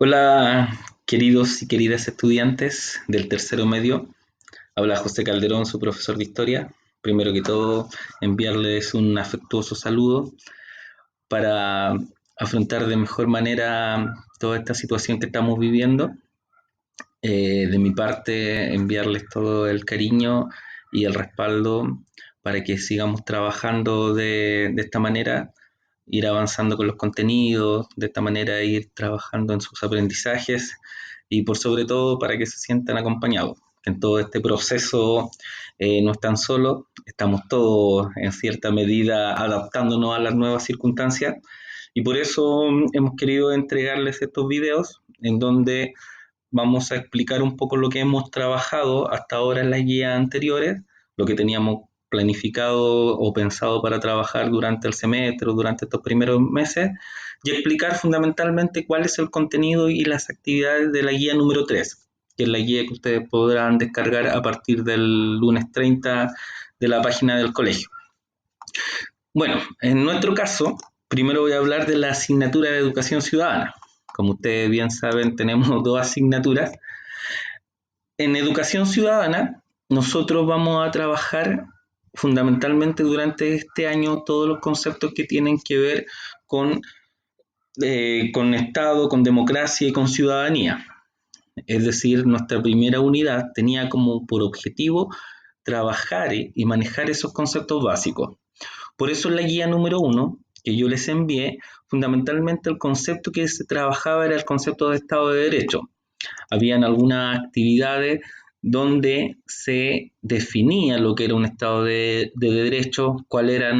Hola, queridos y queridas estudiantes del tercero medio. Habla José Calderón, su profesor de historia. Primero que todo, enviarles un afectuoso saludo para afrontar de mejor manera toda esta situación que estamos viviendo. De mi parte, enviarles todo el cariño y el respaldo para que sigamos trabajando de esta manera, ir avanzando con los contenidos, de esta manera ir trabajando en sus aprendizajes y por sobre todo para que se sientan acompañados. En todo este proceso no están solos, estamos todos en cierta medida adaptándonos a las nuevas circunstancias y por eso hemos querido entregarles estos videos en donde vamos a explicar un poco lo que hemos trabajado hasta ahora en las guías anteriores, lo que teníamos planificado o pensado para trabajar durante el semestre o durante estos primeros meses y explicar fundamentalmente cuál es el contenido y las actividades de la guía número 3, que es la guía que ustedes podrán descargar a partir del lunes 30 de la página del colegio. Bueno, en nuestro caso, primero voy a hablar de la asignatura de educación ciudadana. Como ustedes bien saben, tenemos dos asignaturas. En educación ciudadana, nosotros vamos a trabajar fundamentalmente durante este año todos los conceptos que tienen que ver con Estado, con democracia y con ciudadanía. Es decir, nuestra primera unidad tenía como por objetivo trabajar y manejar esos conceptos básicos. Por eso en la guía número 1 que yo les envié, fundamentalmente el concepto que se trabajaba era el concepto de Estado de Derecho. Habían algunas actividades donde se definía lo que era un Estado de Derecho, cuál era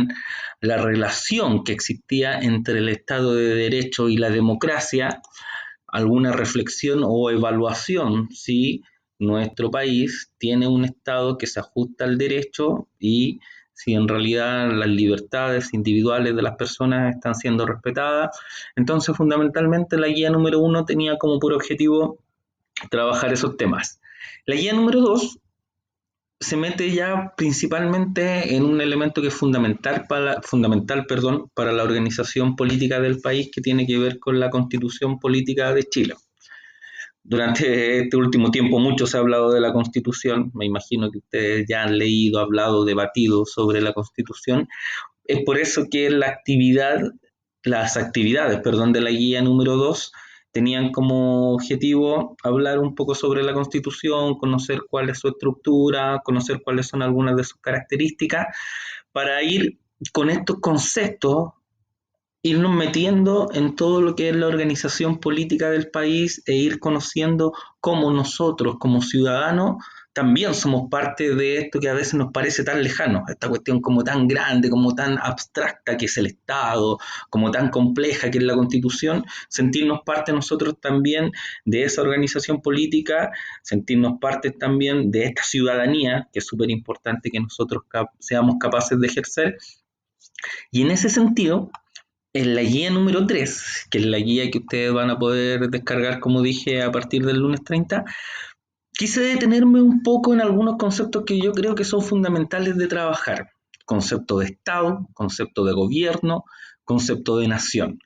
la relación que existía entre el Estado de Derecho y la democracia, alguna reflexión o evaluación si nuestro país tiene un Estado que se ajusta al derecho y si en realidad las libertades individuales de las personas están siendo respetadas. Entonces, fundamentalmente, la guía número 1 tenía como por objetivo trabajar esos temas. La guía número 2 se mete ya principalmente en un elemento que es fundamental para la organización política del país, que tiene que ver con la Constitución Política de Chile. Durante este último tiempo mucho se ha hablado de la Constitución, me imagino que ustedes ya han leído, hablado, debatido sobre la Constitución. Es por eso que las actividades de la guía número 2 tenían como objetivo hablar un poco sobre la Constitución, conocer cuál es su estructura, conocer cuáles son algunas de sus características, para ir con estos conceptos, irnos metiendo en todo lo que es la organización política del país e ir conociendo cómo nosotros como ciudadanos también somos parte de esto que a veces nos parece tan lejano, esta cuestión como tan grande, como tan abstracta que es el Estado, como tan compleja que es la Constitución, sentirnos parte nosotros también de esa organización política, sentirnos parte también de esta ciudadanía, que es súper importante que nosotros seamos capaces de ejercer. Y en ese sentido, en la guía número 3, que es la guía que ustedes van a poder descargar, como dije, a partir del lunes 30, quise detenerme un poco en algunos conceptos que yo creo que son fundamentales de trabajar. Concepto de Estado, concepto de gobierno, concepto de nación.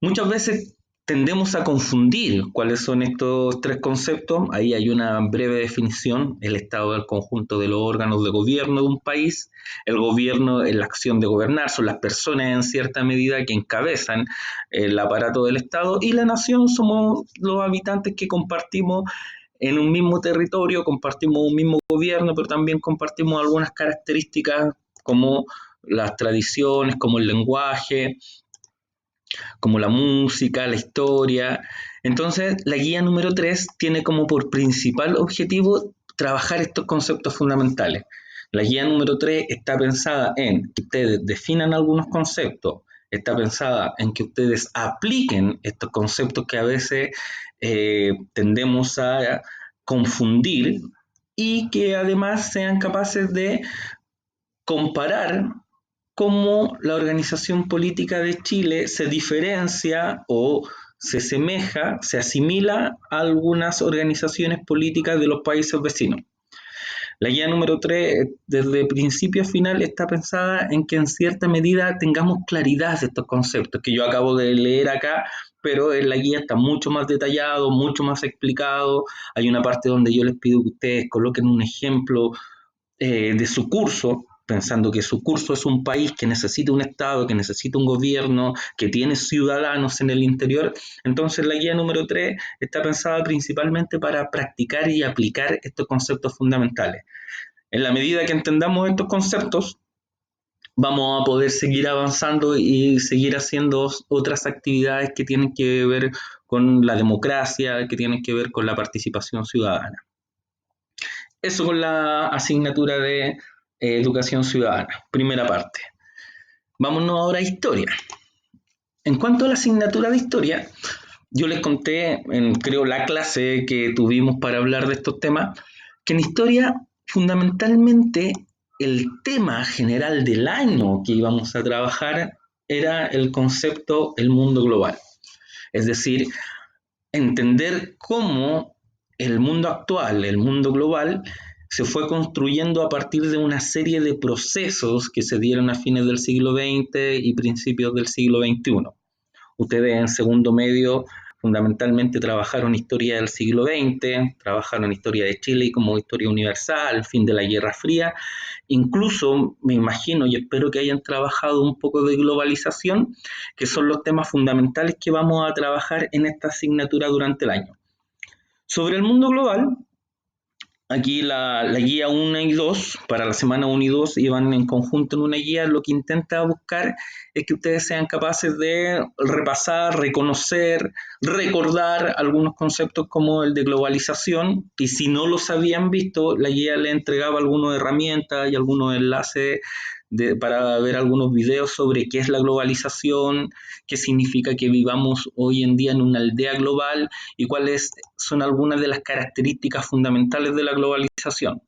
Muchas veces tendemos a confundir cuáles son estos tres conceptos. Ahí hay una breve definición: el Estado es el conjunto de los órganos de gobierno de un país. El gobierno es la acción de gobernar, son las personas en cierta medida que encabezan el aparato del Estado, y la nación somos los habitantes que compartimos en un mismo territorio, compartimos un mismo gobierno, pero también compartimos algunas características como las tradiciones, como el lenguaje, como la música, la historia. Entonces, la guía número 3 tiene como por principal objetivo trabajar estos conceptos fundamentales. La guía número 3 está pensada en que ustedes definan algunos conceptos, está pensada en que ustedes apliquen estos conceptos que a veces tendemos a confundir, y que además sean capaces de comparar cómo la organización política de Chile se diferencia o se semeja, se asimila a algunas organizaciones políticas de los países vecinos. La guía número 3, desde principio a final, está pensada en que en cierta medida tengamos claridad de estos conceptos que yo acabo de leer acá, pero en la guía está mucho más detallado, mucho más explicado. Hay una parte donde yo les pido que ustedes coloquen un ejemplo de su curso, pensando que su curso es un país que necesita un Estado, que necesita un gobierno, que tiene ciudadanos en el interior. Entonces la guía número 3 está pensada principalmente para practicar y aplicar estos conceptos fundamentales. En la medida que entendamos estos conceptos, vamos a poder seguir avanzando y seguir haciendo otras actividades que tienen que ver con la democracia, que tienen que ver con la participación ciudadana. Eso con la asignatura de educación ciudadana, primera parte. Vámonos ahora a historia. En cuanto a la asignatura de historia, yo les conté en, creo, la clase que tuvimos para hablar de estos temas, que en historia fundamentalmente el tema general del año que íbamos a trabajar era el concepto el mundo global. Es decir, entender cómo el mundo actual, el mundo global, se fue construyendo a partir de una serie de procesos que se dieron a fines del siglo XX y principios del siglo XXI. Ustedes en segundo medio fundamentalmente trabajaron historia del siglo XX, trabajaron historia de Chile como historia universal, fin de la Guerra Fría. Incluso me imagino y espero que hayan trabajado un poco de globalización, que son los temas fundamentales que vamos a trabajar en esta asignatura durante el año. Sobre el mundo global, aquí la guía 1 y 2, para la semana 1 y 2, iban en conjunto en una guía. Lo que intenta buscar es que ustedes sean capaces de repasar, reconocer, recordar algunos conceptos como el de globalización, y si no los habían visto, la guía les entregaba algunas herramientas y algunos enlaces para ver algunos videos sobre qué es la globalización, qué significa que vivamos hoy en día en una aldea global y cuáles son algunas de las características fundamentales de la globalización.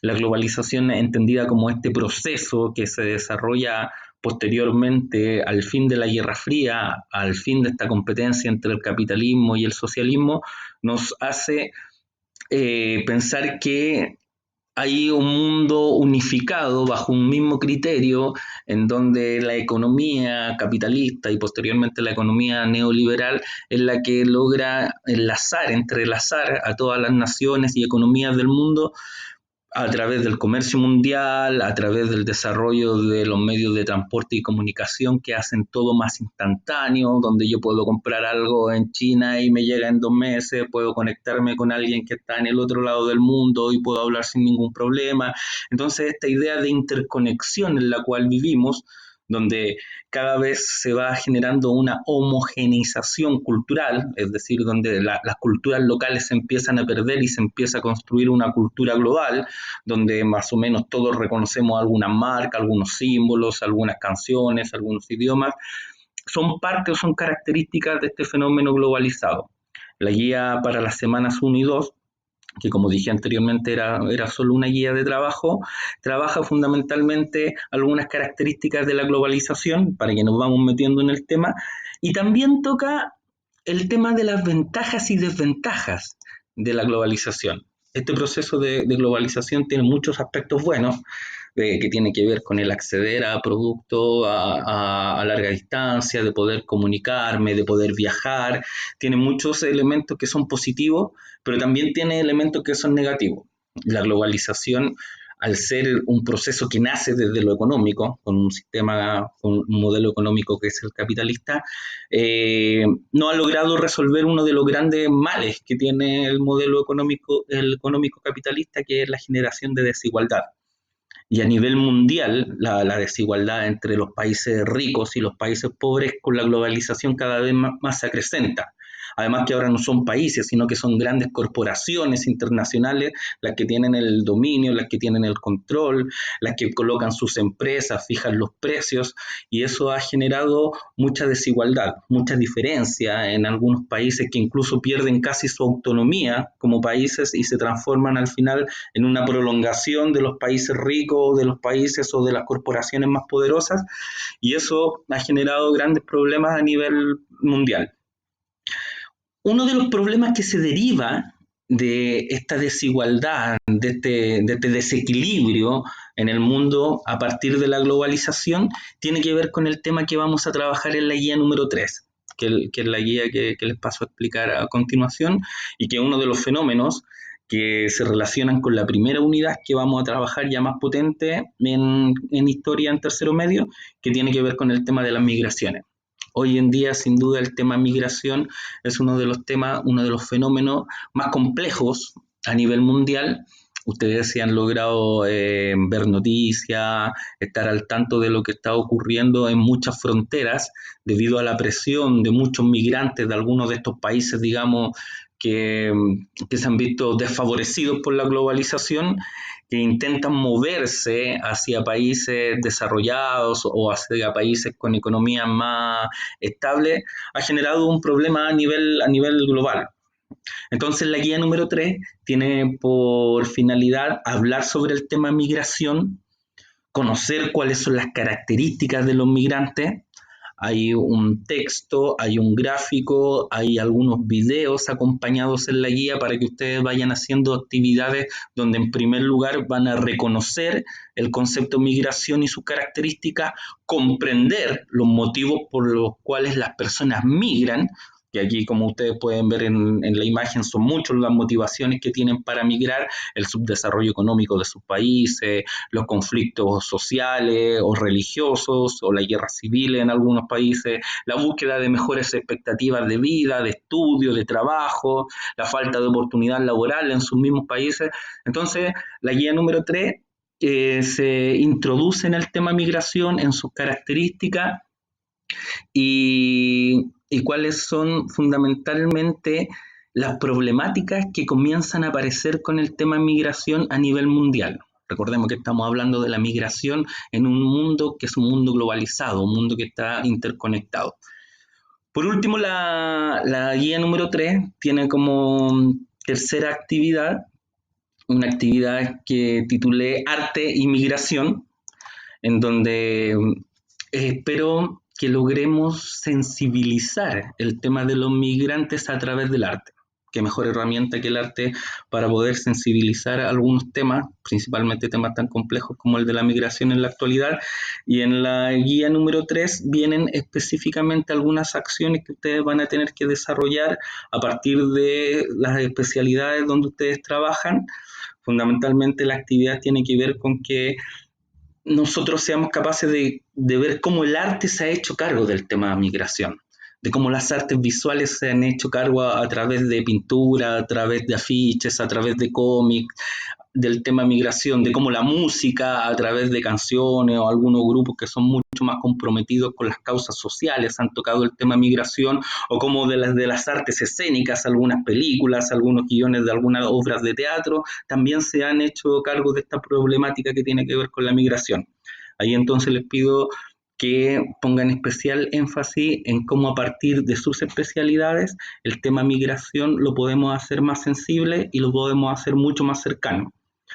La globalización entendida como este proceso que se desarrolla posteriormente al fin de la Guerra Fría, al fin de esta competencia entre el capitalismo y el socialismo, nos hace pensar que hay un mundo unificado bajo un mismo criterio en donde la economía capitalista y posteriormente la economía neoliberal es la que logra entrelazar a todas las naciones y economías del mundo a través del comercio mundial, a través del desarrollo de los medios de transporte y comunicación que hacen todo más instantáneo, donde yo puedo comprar algo en China y me llega en 2 meses, puedo conectarme con alguien que está en el otro lado del mundo y puedo hablar sin ningún problema. Entonces, esta idea de interconexión en la cual vivimos, donde cada vez se va generando una homogeneización cultural, es decir, donde las culturas locales se empiezan a perder y se empieza a construir una cultura global, donde más o menos todos reconocemos algunas marcas, algunos símbolos, algunas canciones, algunos idiomas, son parte o son características de este fenómeno globalizado. La guía para las semanas 1 y 2, que como dije anteriormente era solo una guía de trabajo, trabaja fundamentalmente algunas características de la globalización, para que nos vamos metiendo en el tema, y también toca el tema de las ventajas y desventajas de la globalización. Este proceso de globalización tiene muchos aspectos buenos, que tiene que ver con el acceder a productos a larga distancia, de poder comunicarme, de poder viajar. Tiene muchos elementos que son positivos, pero también tiene elementos que son negativos. La globalización, al ser un proceso que nace desde lo económico, con un sistema, con un modelo económico que es el capitalista, no ha logrado resolver uno de los grandes males que tiene el económico capitalista, que es la generación de desigualdad. Y a nivel mundial, la desigualdad entre los países ricos y los países pobres con la globalización cada vez más se acrecenta. Además que ahora no son países, sino que son grandes corporaciones internacionales las que tienen el dominio, las que tienen el control, las que colocan sus empresas, fijan los precios, y eso ha generado mucha desigualdad, mucha diferencia en algunos países que incluso pierden casi su autonomía como países y se transforman al final en una prolongación de los países ricos, de los países o de las corporaciones más poderosas, y eso ha generado grandes problemas a nivel mundial. Uno de los problemas que se deriva de esta desigualdad, de este desequilibrio en el mundo a partir de la globalización, tiene que ver con el tema que vamos a trabajar en la guía número 3, que es la guía que les paso a explicar a continuación, y que es uno de los fenómenos que se relacionan con la primera unidad que vamos a trabajar ya más potente en historia en tercero medio, que tiene que ver con el tema de las migraciones. Hoy en día, sin duda, el tema migración es uno de los temas, uno de los fenómenos más complejos a nivel mundial. Ustedes se han logrado ver noticias, estar al tanto de lo que está ocurriendo en muchas fronteras debido a la presión de muchos migrantes de algunos de estos países, digamos, que, que se han visto desfavorecidos por la globalización, que intentan moverse hacia países desarrollados o hacia países con economías más estables, ha generado un problema a nivel global. Entonces la guía número 3 tiene por finalidad hablar sobre el tema migración, conocer cuáles son las características de los migrantes. Hay un texto, hay un gráfico, hay algunos videos acompañados en la guía para que ustedes vayan haciendo actividades donde en primer lugar van a reconocer el concepto migración y sus características, comprender los motivos por los cuales las personas migran, que aquí como ustedes pueden ver en la imagen son muchas las motivaciones que tienen para migrar, el subdesarrollo económico de sus países, los conflictos sociales o religiosos o la guerra civil en algunos países, la búsqueda de mejores expectativas de vida, de estudio, de trabajo, la falta de oportunidad laboral en sus mismos países. Entonces, la guía número 3 se introduce en el tema migración, en sus características y cuáles son fundamentalmente las problemáticas que comienzan a aparecer con el tema migración a nivel mundial. Recordemos que estamos hablando de la migración en un mundo que es un mundo globalizado, un mundo que está interconectado. Por último, la guía número 3 tiene como tercera actividad una actividad que titulé Arte y Migración, en donde espero que logremos sensibilizar el tema de los migrantes a través del arte. Qué mejor herramienta que el arte para poder sensibilizar algunos temas, principalmente temas tan complejos como el de la migración en la actualidad. Y en la guía número 3 vienen específicamente algunas acciones que ustedes van a tener que desarrollar a partir de las especialidades donde ustedes trabajan. Fundamentalmente la actividad tiene que ver con que nosotros seamos capaces de ver cómo el arte se ha hecho cargo del tema de migración, de cómo las artes visuales se han hecho cargo a través de pintura, a través de afiches, a través de cómics, del tema migración, de cómo la música a través de canciones o algunos grupos que son mucho más comprometidos con las causas sociales han tocado el tema migración, o como de las artes escénicas, algunas películas, algunos guiones de algunas obras de teatro también se han hecho cargo de esta problemática que tiene que ver con la migración. Ahí entonces les pido que pongan especial énfasis en cómo a partir de sus especialidades el tema migración lo podemos hacer más sensible y lo podemos hacer mucho más cercano,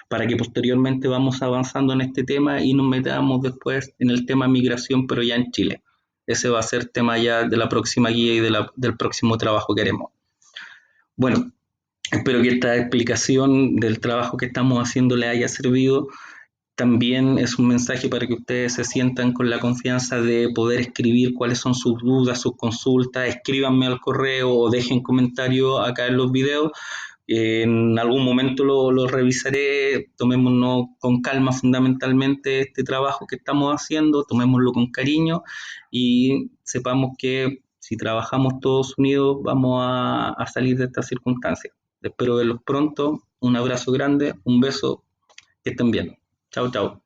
para que posteriormente vamos avanzando en este tema y nos metamos después en el tema migración, pero ya en Chile. Ese va a ser tema ya de la próxima guía y del próximo trabajo que haremos. Bueno, espero que esta explicación del trabajo que estamos haciendo les haya servido. También es un mensaje para que ustedes se sientan con la confianza de poder escribir cuáles son sus dudas, sus consultas. Escríbanme al correo o dejen comentarios acá en los videos. En algún momento lo revisaré, tomémonos con calma fundamentalmente este trabajo que estamos haciendo, tomémoslo con cariño y sepamos que si trabajamos todos unidos vamos a salir de estas circunstancias. Espero verlos pronto, un abrazo grande, un beso, que estén bien. Chao, chao.